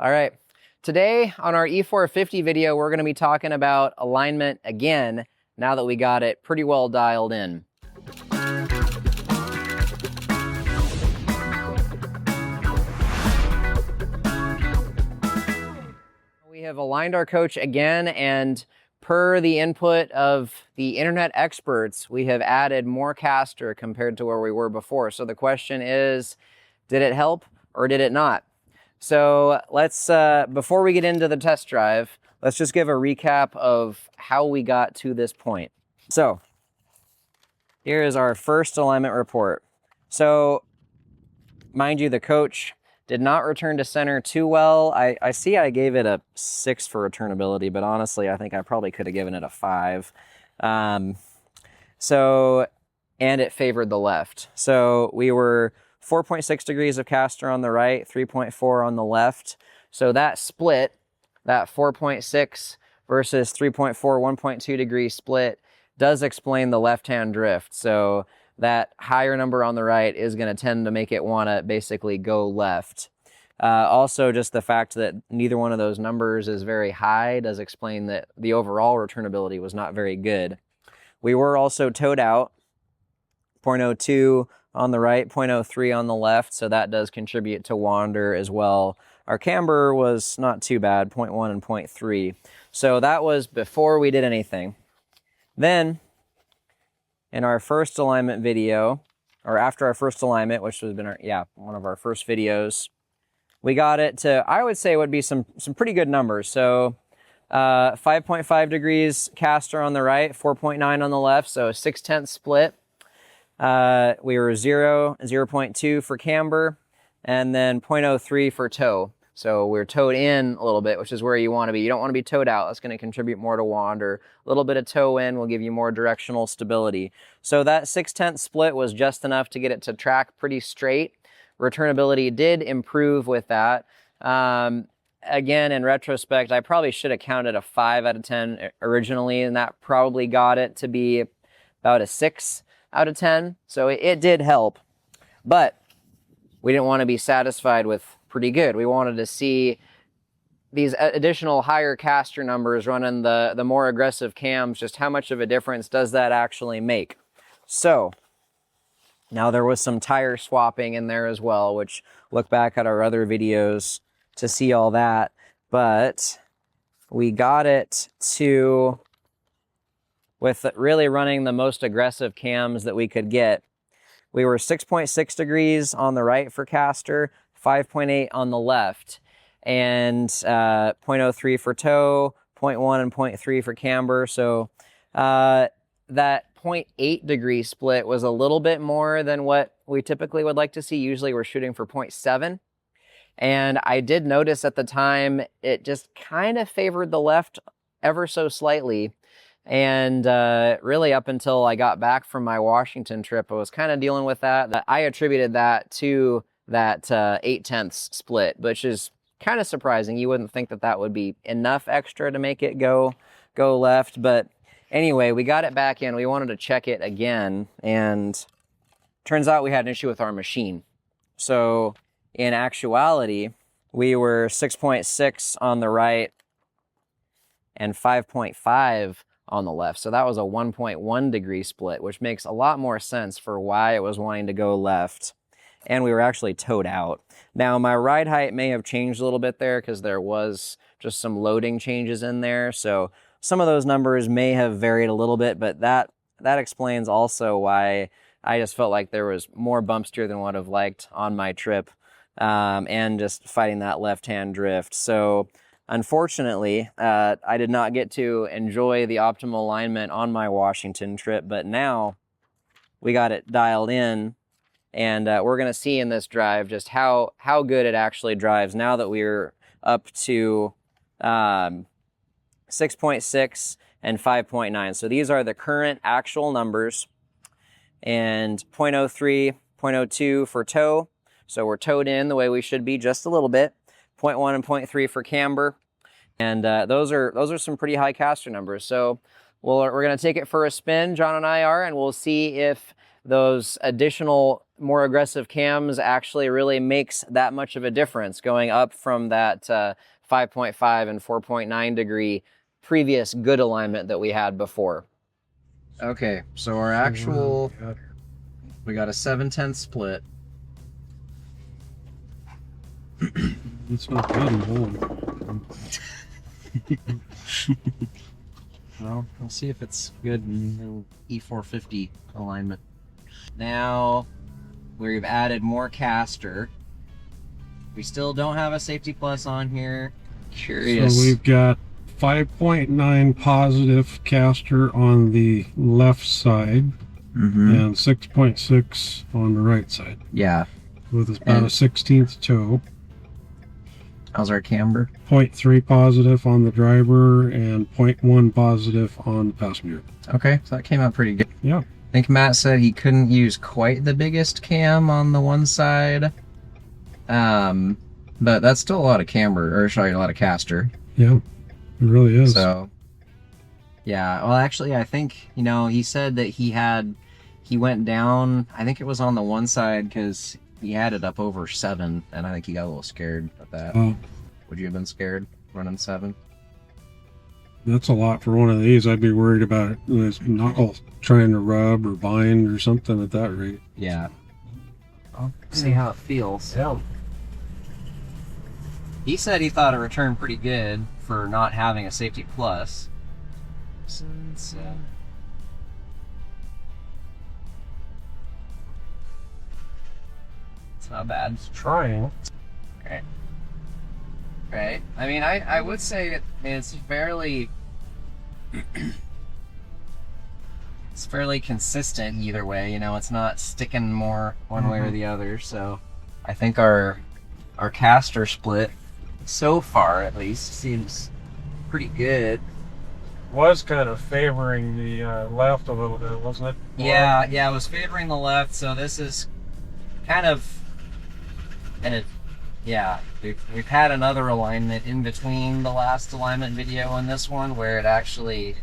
All right, today on our E450 video, we're going to be talking about alignment again, now that we got it pretty well dialed in. We have aligned our coach again, and per the input of the internet experts, we have added more caster compared to where we were before. So the question is, did it help or did it not? So let's, before we get into the test drive, let's just give a recap of how we got to this point. So here is our first alignment report. So mind you, the coach did not return to center too well. I see I gave it a 6 for returnability, but honestly, I think I probably could have given it a 5. And it favored the left. So we were 4.6 degrees of caster on the right, 3.4 on the left. So that split, that 4.6 versus 3.4, 1.2 degree split does explain the left-hand drift. So that higher number on the right is going to tend to make it want to basically go left. Also, just the fact that neither one of those numbers is very high does explain that the overall returnability was not very good. We were also towed out, 0.02 on the right, 0.03 on the left, so that does contribute to wander as well. Our camber was not too bad, 0.1 and 0.3. So that was before we did anything. Then, in our first alignment video, or after our first alignment, which has been one of our first videos, we got it to, I would say, would be some pretty good numbers. So 5.5 degrees caster on the right, 4.9 on the left, so a 6/10 split. We were 0.2 for camber, and then 0.03 for tow. So we're towed in a little bit, which is where you want to be. You don't want to be towed out. That's going to contribute more to wander. A little bit of tow in will give you more directional stability. So that 6/10 split was just enough to get it to track pretty straight. Returnability did improve with that. Again, in retrospect, I probably should have counted a 5 out of 10 originally, and that probably got it to be about a 6 out of 10. So it did help, but we didn't want to be satisfied with pretty good. We wanted to see these additional higher caster numbers running the more aggressive cams. Just how much of a difference does that actually make? So now there was some tire swapping in there as well, which look back at our other videos to see all that. But we got it to, with really running the most aggressive cams that we could get, we were 6.6 degrees on the right for caster, 5.8 on the left, and 0.03 for tow, 0.1 and 0.3 for camber. So that 0.8 degree split was a little bit more than what we typically would like to see. Usually we're shooting for 0.7. And I did notice at the time it just kind of favored the left ever so slightly. And really up until I got back from my Washington trip, I was kind of dealing with that. I attributed that to that 8/10 split, which is kind of surprising. You wouldn't think that that would be enough extra to make it go left. But anyway, we got it back in. We wanted to check it again, and turns out we had an issue with our machine. So in actuality, we were 6.6 on the right and 5.5 on the left. So that was a 1.1 degree split, which makes a lot more sense for why it was wanting to go left. And we were actually towed out. Now, my ride height may have changed a little bit there because there was just some loading changes in there. So some of those numbers may have varied a little bit, but that explains also why I just felt like there was more bump steer than what I've liked on my trip, and just fighting that left-hand drift. So unfortunately, I did not get to enjoy the optimal alignment on my Washington trip, but now we got it dialed in, and we're going to see in this drive just how good it actually drives now that we're up to 6.6 and 5.9. So these are the current actual numbers, and 0.03, 0.02 for tow. So we're towed in the way we should be, just a little bit. 0.1 and 0.3 for camber. And those are some pretty high caster numbers. So we're going to take it for a spin, John and I are, and we'll see if those additional, more aggressive cams actually really makes that much of a difference going up from that 5.5 and 4.9 degree previous good alignment that we had before. Okay, so our actual, we got a 7/10 split. It's not good. Well, we'll see if it's good in E450 alignment. Now, we've added more caster. We still don't have a safety plus on here. Curious. So we've got 5.9 positive caster on the left side and 6.6 on the right side. Yeah. With about a 1/16 toe. How's our camber? 0.3 positive on the driver and 0.1 positive on the passenger. Okay, so that came out pretty good. Yeah. I think Matt said he couldn't use quite the biggest cam on the one side. But that's still a lot of camber, or sorry, a lot of caster. Yeah, it really is. So, yeah, well, actually, I think, you know, he said that he went down, I think it was on the one side because he had it up over 7, and I think he got a little scared at that. Would you have been scared running 7? That's a lot for one of these. I'd be worried about his knuckles trying to rub or bind or something at that rate. Yeah. I'll see how it feels. Yeah. He said he thought it returned pretty good for not having a safety plus. Since, it's not bad. It's trying. Okay. Right. I mean, I would say it's fairly it's fairly consistent either way. You know, it's not sticking more one way or the other. So I think our caster split so far, at least, seems pretty good. Was kind of favoring the left a little bit, wasn't it? Yeah, it was favoring the left. So this is kind of, and it. Yeah, we've had another alignment in between the last alignment video and this one where it actually,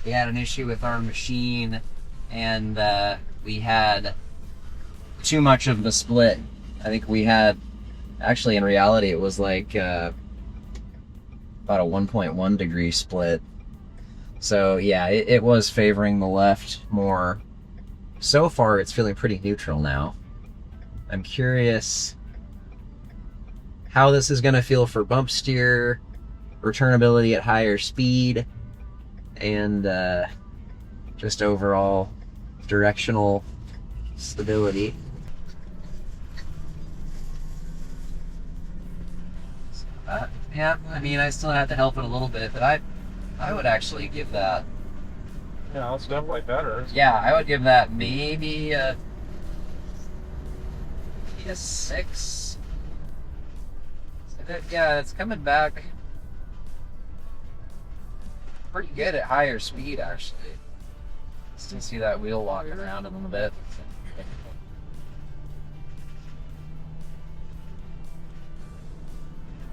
we had an issue with our machine and we had too much of the split. I think we had, actually in reality it was like about a 1.1 degree split. So yeah, it was favoring the left more. So far it's feeling pretty neutral now. I'm curious how this is going to feel for bump steer, returnability at higher speed, and just overall directional stability. So, yeah, I mean, I still have to help it a little bit, but I would actually give that. Yeah, it's definitely better. Yeah, I would give that maybe a 6. Yeah, it's coming back pretty good at higher speed, actually. Still see that wheel walking around a little bit.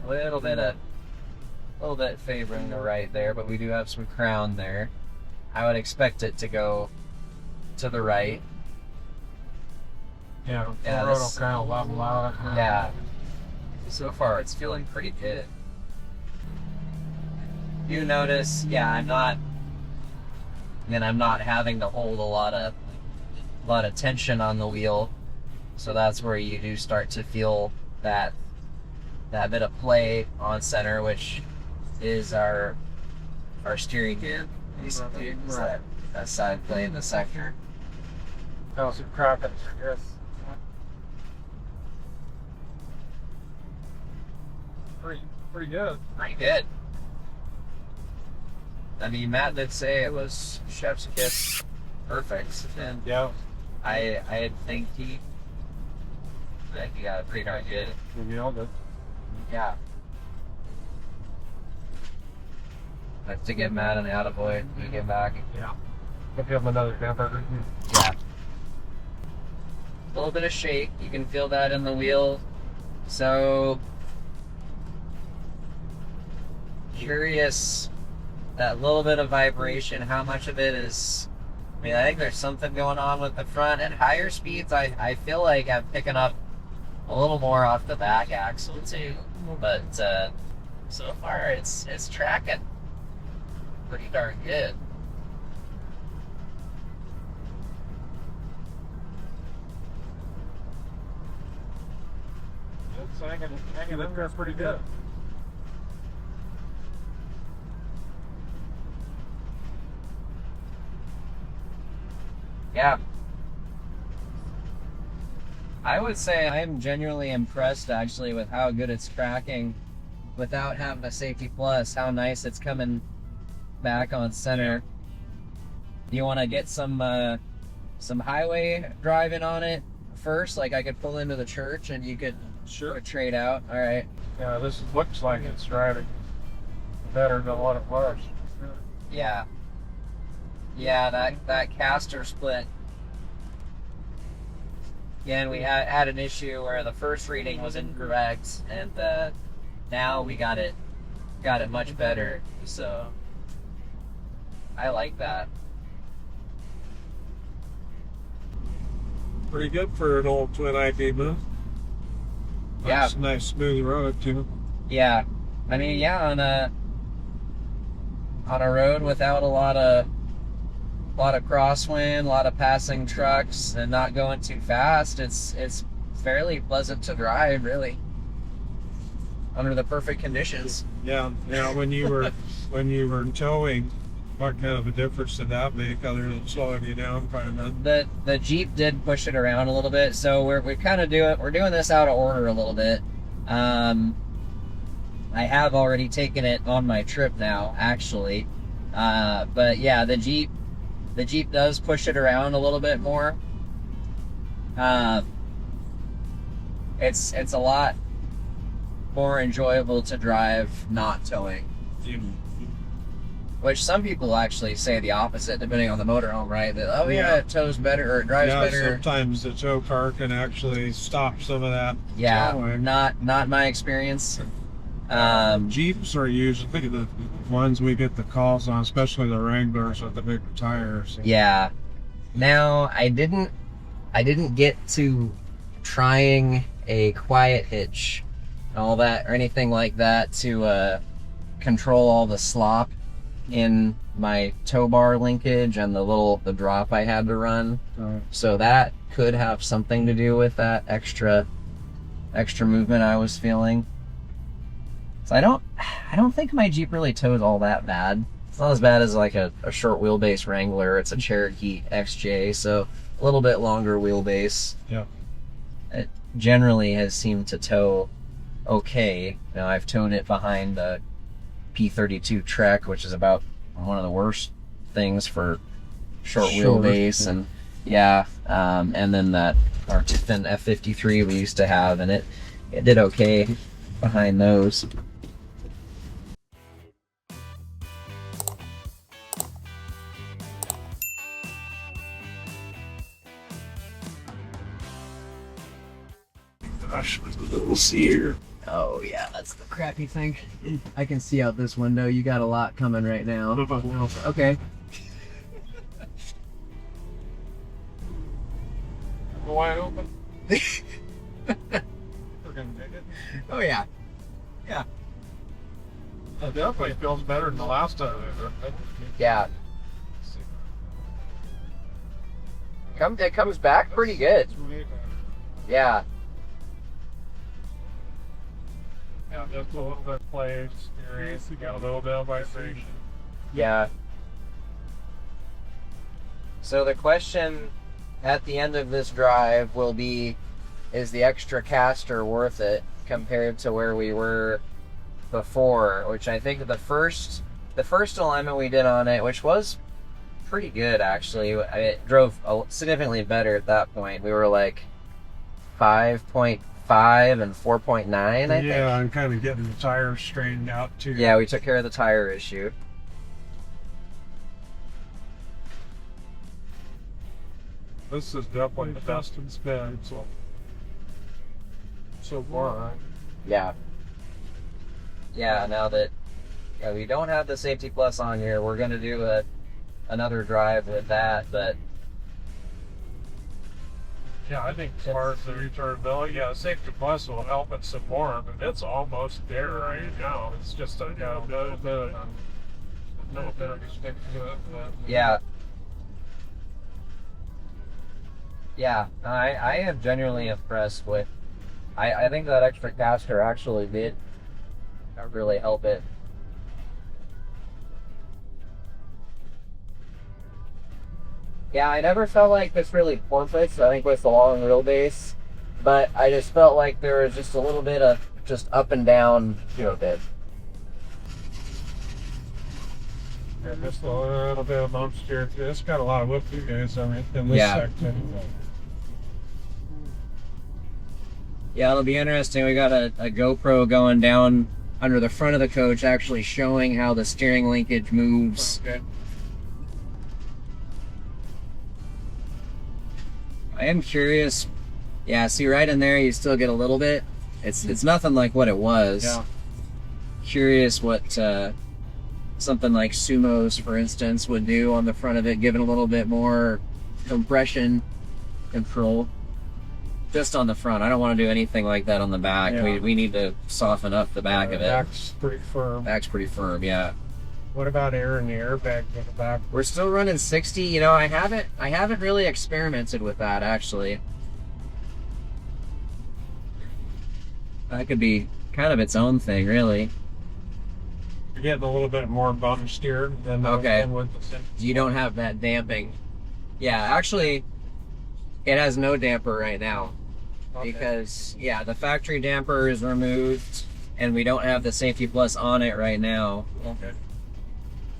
A little bit favoring the right there, but we do have some crown there. I would expect it to go to the right. Yeah, Yeah, the road will this- kind of level out. Yeah. So far, it's feeling pretty good. You notice, yeah, I'm not having to hold a lot of tension on the wheel, so that's where you do start to feel that bit of play on center, which is our steering gear, basically. It's that side play in the sector. Oh, some crap, I guess. Pretty good. Pretty good. I mean, Matt did say it was chef's kiss perfect, and Yeah. I think he got it pretty darn good. You nailed it. Yeah. I have to get Matt an attaboy when we get back. Yeah. I'll give him another camper. Yeah. A little bit of shake, you can feel that in the wheel. So curious that little bit of vibration, how much of it is, I mean, I think there's something going on with the front. At higher speeds, I feel like I'm picking up a little more off the back axle too. But so far it's tracking pretty darn good. It's hanging in there pretty good. Yeah. I would say I'm genuinely impressed actually with how good it's tracking without having a safety plus, how nice it's coming back on center. Do you want to get some highway driving on it first? Like I could pull into the church and you could trade out. All right. Yeah, this looks like it's driving better than what it was. Yeah. Yeah, that caster split. Again, we had an issue where the first reading was incorrect, and now we got it much better. So I like that. Pretty good for an old twin ID move. Yeah. Nice smooth road too. Yeah, I mean, yeah, on a road without a lot of crosswind, a lot of passing trucks, and not going too fast, it's fairly pleasant to drive, really, under the perfect conditions. Yeah. Now, when you were towing, what kind of a difference did that make other than slowing you down kind of? The Jeep did push it around a little bit, so we're doing this out of order a little bit. I have already taken it on my trip now, actually, but yeah, the Jeep does push it around a little bit more. It's a lot more enjoyable to drive not towing. Which some people actually say the opposite, depending on the motorhome, right? That, it tows better or it drives better. Sometimes the tow car can actually stop some of that. Yeah, towing. not my experience. Jeeps are usually the ones we get the calls on, especially the Wranglers with the big tires. Yeah. Now, I didn't get to trying a quiet hitch and all that or anything like that to control all the slop in my tow bar linkage and the drop I had to run. So that could have something to do with that extra movement I was feeling. So I don't think my Jeep really tows all that bad. It's not as bad as like a short wheelbase Wrangler. It's a Cherokee XJ, so a little bit longer wheelbase. Yeah. It generally has seemed to tow okay. Now I've towed it behind the P32 Trek, which is about one of the worst things for short wheelbase, and and then our Tiffin F53 we used to have, and it did okay behind those. Gosh, with the little sear. Oh yeah, that's the crappy thing. I can see out this window. You got a lot coming right now. What about now? Okay. Wide open. We're gonna dig it. Oh yeah. Yeah. It definitely feels better than the last time. Yeah. It comes back pretty good. Yeah. Yeah, just a little bit play, steering, you got a little bit of vibration. Yeah. So the question at the end of this drive will be, is the extra caster worth it compared to where we were before? Which I think the first alignment we did on it, which was pretty good actually, it drove significantly better at that point. We were like 5.5 and 4.9, I think. Yeah, I'm kind of getting the tires straightened out too. Yeah, we took care of the tire issue. This is definitely the best it's been so far. Yeah. Yeah, now that Yeah, we don't have the Safety Plus on here. We're gonna do another drive with that, but Yeah, I think as far as the returnability, yeah, Safety Plus will help it some more, but it's almost there right now. It's just a little bit of stick to it. yeah. Yeah, I am genuinely impressed with. I think that extra caster actually did really help it. Yeah, I never felt like this really perfect, I think, with the long wheelbase, but I just felt like there was just a little bit of just up and down to it. Yeah, just a little bit of bump steer. It's got a lot of whoop to guys, I mean, in this section. Yeah, it'll be interesting. We got a GoPro going down under the front of the coach, actually showing how the steering linkage moves. Okay. I am curious. Yeah, see right in there, you still get a little bit. It's nothing like what it was. Yeah. Curious what something like Sumo's, for instance, would do on the front of it, giving a little bit more compression control. Just on the front. I don't want to do anything like that on the back. Yeah. We need to soften up the back of it. Back's pretty firm. Back's pretty firm, yeah. What about air in the airbag for the back? We're still running 60. You know, I haven't really experimented with that, actually. That could be kind of its own thing, really. You're getting a little bit more bump steer than Okay. than with the You don't have that damping. Yeah, actually, it has no damper right now. Okay. Because, yeah, the factory damper is removed, and we don't have the Safety Plus on it right now. Okay.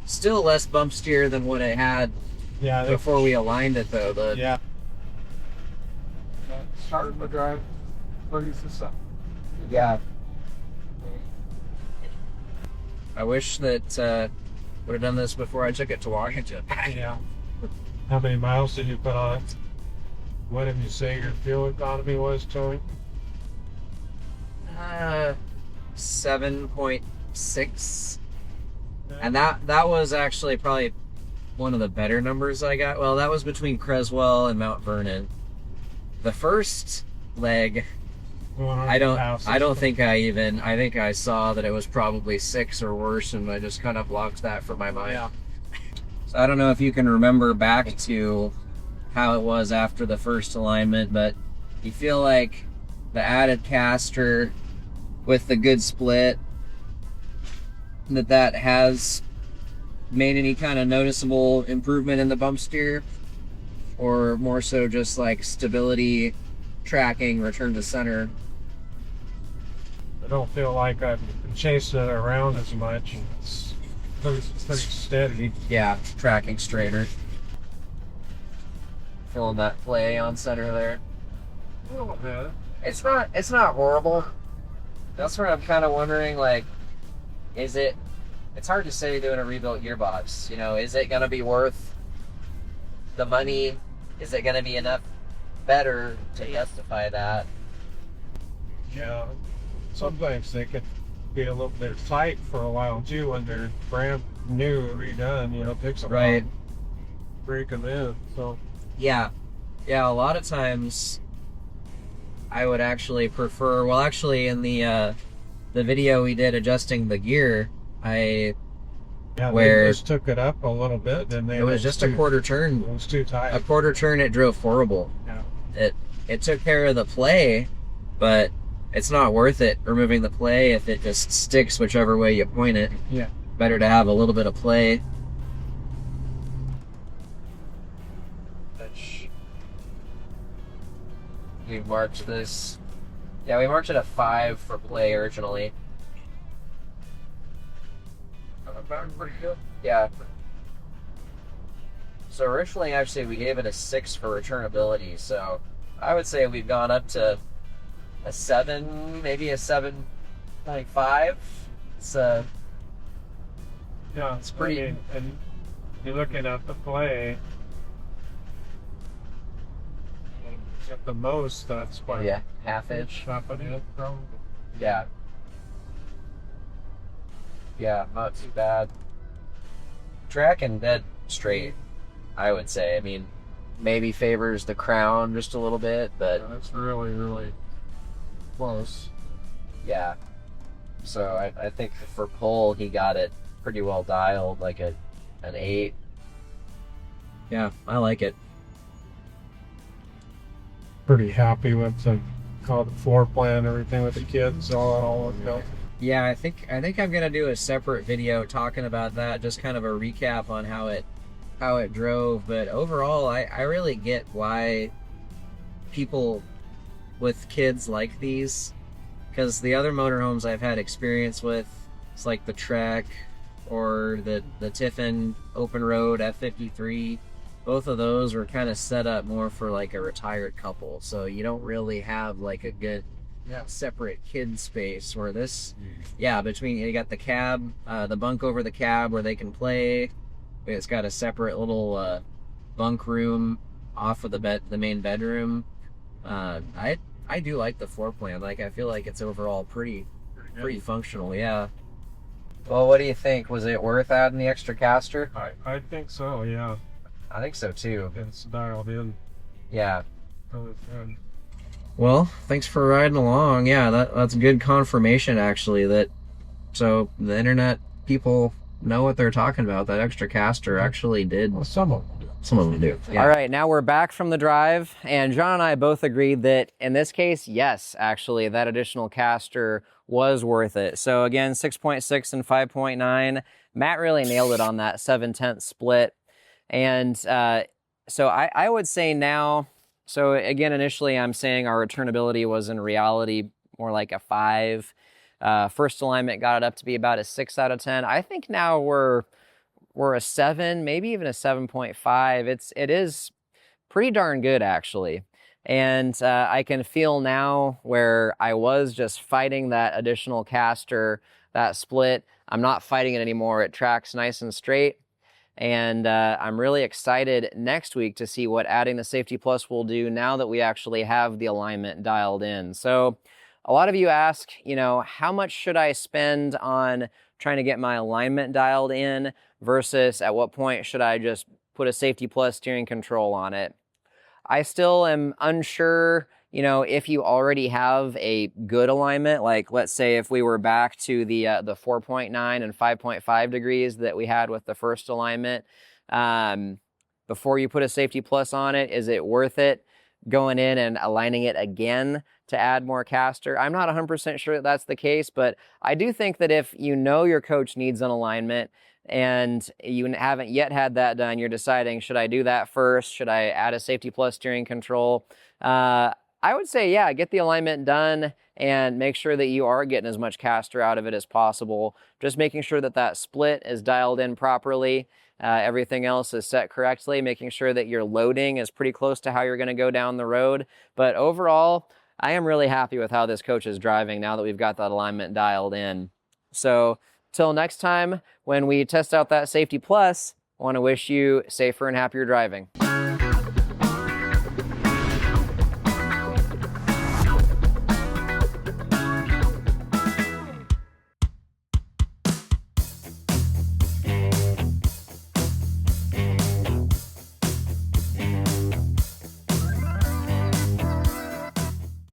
Still less bump steer than what it had Yeah. before we aligned it, though. Yeah. Starting the drive. Pretty stuff. Yeah. I wish that would have done this before I took it to Washington. Yeah. How many miles did you put on it? What did you say your fuel economy was, Tony? 7.6. And that was actually probably one of the better numbers I got. Well, that was between Creswell and Mount Vernon. The first leg, I don't think I think I saw that it was probably 6 or worse, and I just kind of blocked that from my mind. Yeah. So I don't know if you can remember back to how it was after the first alignment, but you feel like the added caster with the good split, that has made any kind of noticeable improvement in the bump steer, or more so just like stability, tracking, return to center. I don't feel like I've been chasing it around as much. It's pretty steady. Yeah, tracking straighter. Feeling that play on center there. A little bit. It's not horrible. That's where I'm kind of wondering, like, it's hard to say doing a rebuilt gearbox, you know, is it going to be worth the money? Is it going to be enough better to justify that? Yeah. Sometimes they can be a little bit tight for a while too when they're brand new, redone, you know, it takes a while to break them in, so. Yeah, a lot of times I would actually prefer, well, actually in the video we did adjusting the gear, Yeah, where they just took it up a little bit, and it was just a quarter turn. It was too tight. A quarter turn, it drove horrible. Yeah. It took care of the play, but it's not worth it removing the play if it just sticks whichever way you point it. Yeah. Better to have a little bit of play. We marked this. Yeah, we marked it a 5 for play originally. Pretty good. Yeah. So originally, actually, we gave it a 6 for returnability. So I would say we've gone up to a 7, maybe a 7.5. It's Yeah, it's pretty. I mean, and you're looking at the play. At the most, that's what. Yeah, half inch. Half an inch, probably. Yeah. Yeah, not too bad. Tracking dead straight, I would say. I mean, maybe favors the crown just a little bit, but Yeah, that's really, really close. yeah. So I think for pull, he got it pretty well dialed, like an 8. Yeah, I like it. Pretty happy with how the floor plan, everything with the kids, all worked out. Yeah, I think I'm gonna do a separate video talking about that, just kind of a recap on how it drove. But overall, I really get why people with kids like these, because the other motorhomes I've had experience with, it's like the Trek or the Tiffin open road F53. Both of those were kind of set up more for like a retired couple, so you don't really have like a good separate kid space. Where this, yeah, between you got the cab, the bunk over the cab where they can play. It's got a separate little bunk room off of the main bedroom. I do like the floor plan. Like, I feel like it's overall pretty functional. Yeah. Well, what do you think? Was it worth adding the extra caster? I think so, yeah. I think so too. It's dialed in. Yeah. Really good. Well, thanks for riding along. Yeah, that's good confirmation actually, that so the internet people know what they're talking about. That extra caster actually did. Well, some of them do. Some of them do. Yeah. All right, now we're back from the drive, and John and I both agreed that in this case, yes, actually, that additional caster was worth it. So again, 6.6 and 5.9. Matt really nailed it on that 7/10 split. And so I would say now, so again, initially I'm saying our returnability was in reality more like a 5. First alignment got it up to be about a 6 out of 10. I think now we're a 7, maybe even a 7.5. It is pretty darn good actually. And I can feel now where I was just fighting that additional caster, that split. I'm not fighting it anymore. It tracks nice and straight. And I'm really excited next week to see what adding the Safety Plus will do now that we actually have the alignment dialed in. So a lot of you ask, how much should I spend on trying to get my alignment dialed in versus at what point should I just put a Safety Plus steering control on it? I still am unsure, if you already have a good alignment, like let's say if we were back to the 4.9 and 5.5 degrees that we had with the first alignment, before you put a Safety Plus on it, is it worth it going in and aligning it again to add more caster? I'm not 100% sure that that's the case, but I do think that if your coach needs an alignment and you haven't yet had that done, you're deciding, should I do that first? Should I add a Safety Plus steering control? I would say, yeah, get the alignment done and make sure that you are getting as much caster out of it as possible. Just making sure that that split is dialed in properly. Everything else is set correctly, making sure that your loading is pretty close to how you're going to go down the road. But overall, I am really happy with how this coach is driving now that we've got that alignment dialed in. So till next time, when we test out that Safety Plus, I want to wish you safer and happier driving.